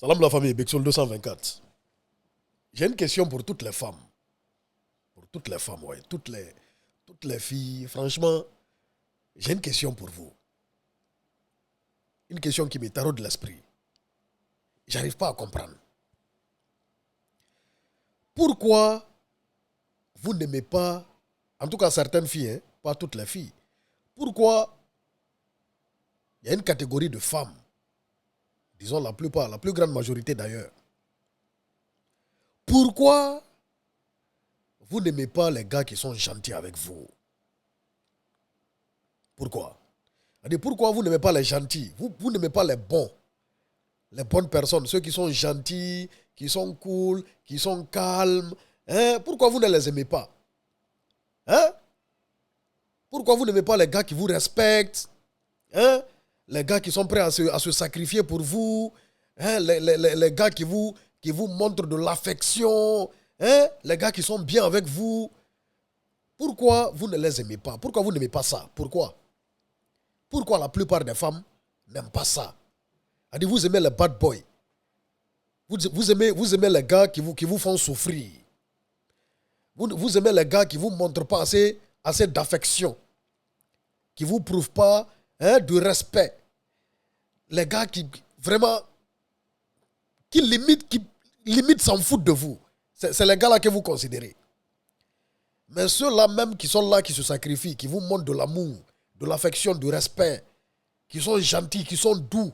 Salam la famille, Bexol 224. J'ai une question pour toutes les femmes. Pour toutes les femmes, ouais. Toutes les filles. Franchement, j'ai une question pour vous. Une question qui me taraude l'esprit. J'arrive pas à comprendre. Pourquoi vous n'aimez pas, en tout cas certaines filles, hein, pas toutes les filles, pourquoi il y a une catégorie de femmes, disons la plupart, la plus grande majorité d'ailleurs, pourquoi vous n'aimez pas les gars qui sont gentils avec vous? Pourquoi? C'est-à-dire, pourquoi vous n'aimez pas les gentils? Vous n'aimez pas les bons, les bonnes personnes, ceux qui sont gentils, qui sont cool, qui sont calmes. Hein? Pourquoi vous ne les aimez pas? Hein? Pourquoi vous n'aimez pas les gars qui vous respectent? Hein? Les gars qui sont prêts à se sacrifier pour vous? Hein? Les gars qui vous montrent de l'affection? Hein? Les gars qui sont bien avec vous? Pourquoi vous ne les aimez pas? Pourquoi vous n'aimez pas ça? Pourquoi? Pourquoi la plupart des femmes n'aiment pas ça? C'est-à-dire, vous aimez les bad boys. Vous aimez les gars qui vous font souffrir. Vous aimez les gars qui ne vous montrent pas assez d'affection. Qui ne vous prouvent pas de respect. Les gars qui vraiment qui limite s'en foutent de vous. C'est les gars-là que vous considérez. Mais ceux-là même qui sont là, qui se sacrifient, qui vous montrent de l'amour, de l'affection, du respect, qui sont gentils, qui sont doux,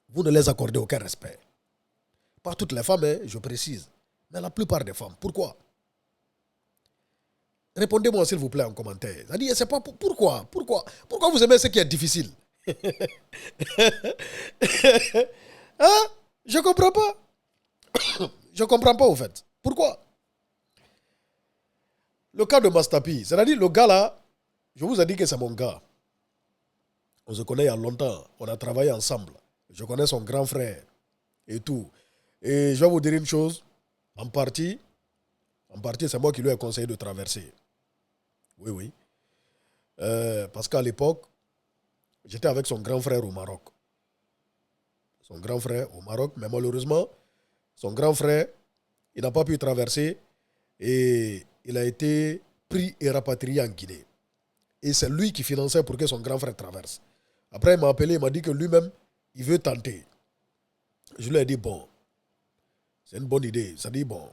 vous ne les accordez aucun respect. Pas toutes les femmes, je précise, mais la plupart des femmes. Pourquoi? Répondez-moi s'il vous plaît en commentaire. C'est-à-dire, c'est pas pourquoi vous aimez ce qui est difficile? Hein? Je comprends pas. Je comprends pas au fait. Pourquoi? Le cas de Mastapi, c'est-à-dire le gars là, je vous ai dit que c'est mon gars. On se connaît il y a longtemps. On a travaillé ensemble. Je connais son grand frère et tout. Et je vais vous dire une chose. En partie, c'est moi qui lui ai conseillé de traverser. Oui. Parce qu'à l'époque, j'étais avec son grand frère au Maroc. Mais malheureusement, son grand frère, il n'a pas pu traverser et il a été pris et rapatrié en Guinée. Et c'est lui qui finançait pour que son grand frère traverse. Après, il m'a appelé, il m'a dit que lui-même, il veut tenter. Je lui ai dit, bon, c'est une bonne idée. Ça dit, bon,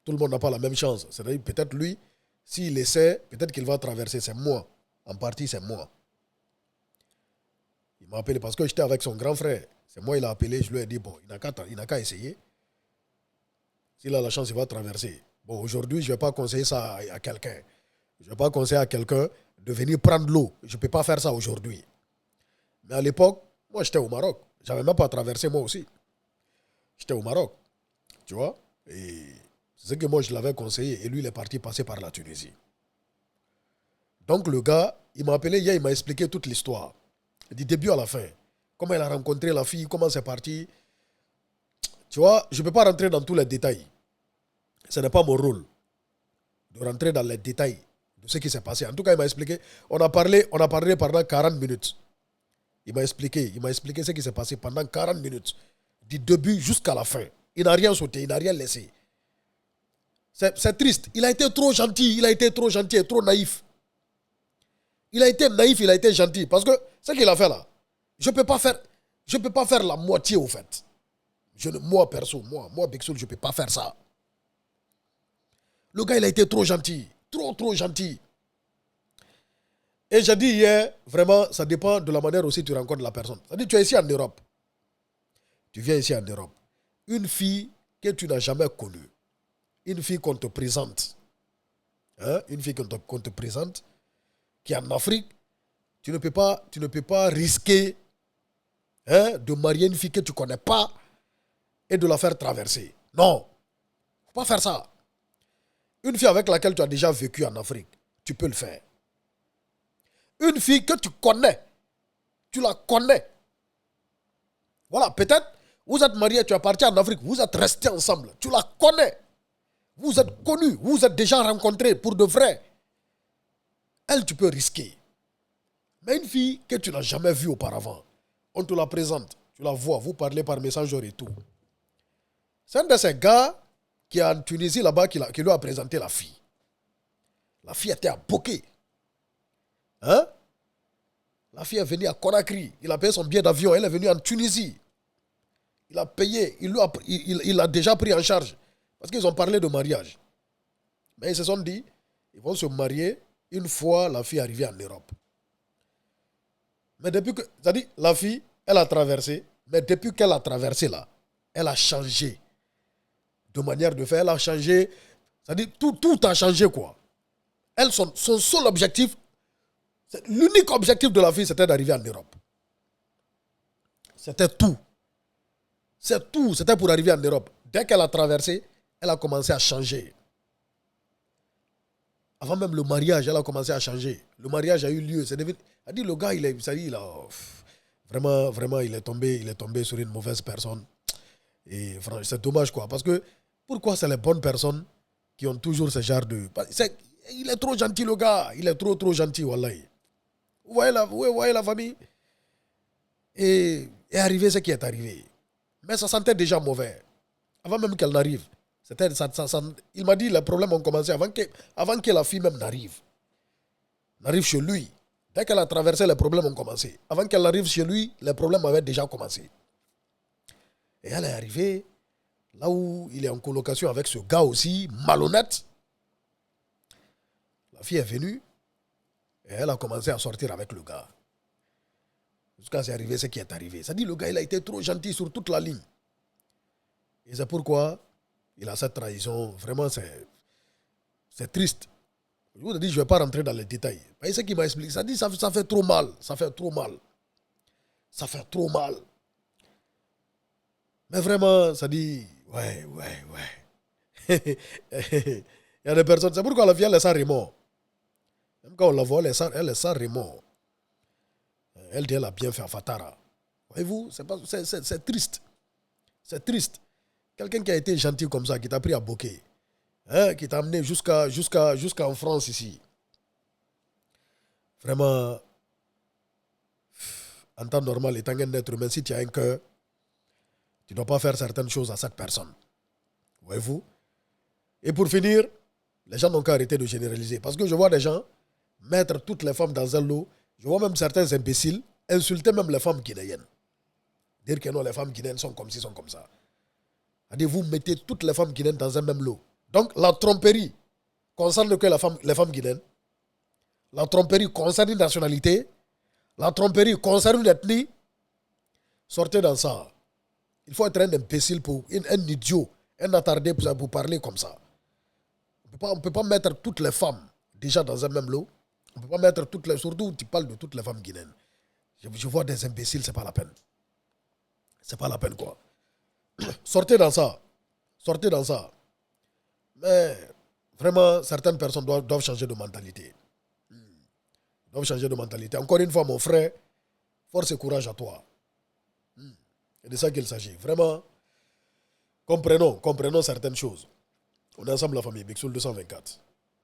tout le monde n'a pas la même chance. C'est-à-dire, peut-être lui, s'il essaie, peut-être qu'il va traverser. C'est moi. En partie, c'est moi. Il m'a appelé parce que j'étais avec son grand frère. C'est moi, il a appelé. Je lui ai dit, bon, il n'a qu'à essayer. S'il a la chance, il va traverser. Bon, aujourd'hui, je ne vais pas conseiller ça à quelqu'un. Je ne vais pas conseiller à quelqu'un de venir prendre l'eau. Je ne peux pas faire ça aujourd'hui. Mais à l'époque, moi, j'étais au Maroc. Je n'avais même pas traversé moi aussi. J'étais au Maroc. Tu vois? Et c'est ce que moi, je l'avais conseillé. Et lui, il est parti passer par la Tunisie. Donc, le gars, il m'a appelé hier, il m'a expliqué toute l'histoire. Du début à la fin. Comment il a rencontré la fille, comment c'est parti. Tu vois, je ne peux pas rentrer dans tous les détails. Ce n'est pas mon rôle de rentrer dans les détails de ce qui s'est passé. En tout cas, il m'a expliqué. On a parlé pendant 40 minutes. Il m'a expliqué ce qui s'est passé pendant 40 minutes. Du début jusqu'à la fin. Il n'a rien sauté, il n'a rien laissé. C'est triste. Il a été trop gentil et trop naïf. Il a été naïf, il a été gentil. Parce que ce qu'il a fait là, je ne peux pas faire la moitié au fait. Moi, Bexol, je ne peux pas faire ça. Le gars, il a été trop gentil. Trop gentil. Et j'ai dit hier, vraiment, ça dépend de la manière aussi tu rencontres la personne. C'est-à-dire, tu es ici en Europe. Tu viens ici en Europe. Une fille que tu n'as jamais connue. Une fille qu'on te présente. Une fille qu'on te présente, qui est en Afrique. Tu ne peux pas risquer de marier une fille que tu ne connais pas et de la faire traverser. Non. Il ne faut pas faire ça. Une fille avec laquelle tu as déjà vécu en Afrique, tu peux le faire. Une fille que tu connais, tu la connais. Voilà, peut-être, vous êtes mariés, tu es parti en Afrique, vous êtes restés ensemble, tu la connais. Vous êtes connus, vous êtes déjà rencontrés pour de vrai. Elle, tu peux risquer. Mais une fille que tu n'as jamais vue auparavant, on te la présente. Tu la vois, vous parlez par message et tout. C'est un de ces gars qui est en Tunisie là-bas qui lui a présenté la fille. La fille était à Bokeh. Hein? La fille est venue à Conakry. Il a payé son billet d'avion. Elle est venue en Tunisie. Il a payé. Il a déjà pris en charge. Parce qu'ils ont parlé de mariage. Mais ils se sont dit, ils vont se marier une fois la fille arrivée en Europe. Mais depuis que... C'est-à-dire, la fille, elle a traversé. Mais depuis qu'elle a traversé là, elle a changé. De manière de faire, elle a changé. C'est-à-dire, tout a changé quoi. Elle, son seul objectif, l'unique objectif de la fille, c'était d'arriver en Europe. C'était tout. C'est tout. C'était pour arriver en Europe. Dès qu'elle a traversé, elle a commencé à changer. Avant même le mariage, elle a commencé à changer. Le mariage a eu lieu. Elle dit, le gars, vraiment, il est tombé sur une mauvaise personne. Et franchement, c'est dommage quoi. Parce que, pourquoi c'est les bonnes personnes qui ont toujours ce genre de... Il est trop gentil le gars. Il est trop gentil, wallahi. Vous voyez la famille? Et est arrivé ce qui est arrivé. Mais ça sentait déjà mauvais. Avant même qu'elle n'arrive. Il m'a dit les problèmes ont commencé avant que la fille même n'arrive. N'arrive chez lui. Dès qu'elle a traversé, les problèmes ont commencé. Avant qu'elle arrive chez lui, les problèmes avaient déjà commencé. Et elle est arrivée là où il est en colocation avec ce gars aussi, malhonnête. La fille est venue et elle a commencé à sortir avec le gars. Jusqu'à c'est arrivé ce qui est arrivé. Ça dit le gars, il a été trop gentil sur toute la ligne. Et c'est pourquoi il a cette trahison. Vraiment, c'est triste. Je vous ai dit, je ne vais pas rentrer dans les détails. Mais ce qu'il m'a expliqué, ça dit ça fait trop mal. Ça fait trop mal. Ça fait trop mal. Mais vraiment, ça dit, ouais. Il y a des personnes, c'est pourquoi la fille, elle est sans remords. Même quand on la voit, elle est sans remords. Elle dit, elle a bien fait à Fatara. Voyez-vous, c'est triste. C'est triste. Quelqu'un qui a été gentil comme ça, qui t'a pris à Bokeh, hein, qui t'a amené jusqu'en France ici. Vraiment, en temps normal, étant un être humain, si tu as un cœur, tu ne dois pas faire certaines choses à cette personne. Voyez-vous? Et pour finir, les gens n'ont qu'à arrêter de généraliser. Parce que je vois des gens mettre toutes les femmes dans un lot. Je vois même certains imbéciles insulter même les femmes guinéennes. Dire que non, les femmes guinéennes sont comme ci, sont comme ça. C'est-à-dire, vous mettez toutes les femmes guinéennes dans un même lot. Donc, la tromperie concerne que les femmes guinéennes. La tromperie concerne une nationalité. La tromperie concerne une ethnie. Sortez dans ça. Il faut être un imbécile, un idiot, un attardé pour parler comme ça. On ne peut pas mettre toutes les femmes déjà dans un même lot. On ne peut pas mettre toutes les... Surtout, tu parles de toutes les femmes guinéennes. Je vois des imbéciles, c'est pas la peine. C'est pas la peine, quoi. Sortez dans ça. Sortez dans ça. Mais vraiment, certaines personnes doivent changer de mentalité. Doivent changer de mentalité. Encore une fois, mon frère, force et courage à toi. C'est de ça qu'il s'agit. Vraiment, comprenons certaines choses. On est ensemble, la famille Big Soul 224.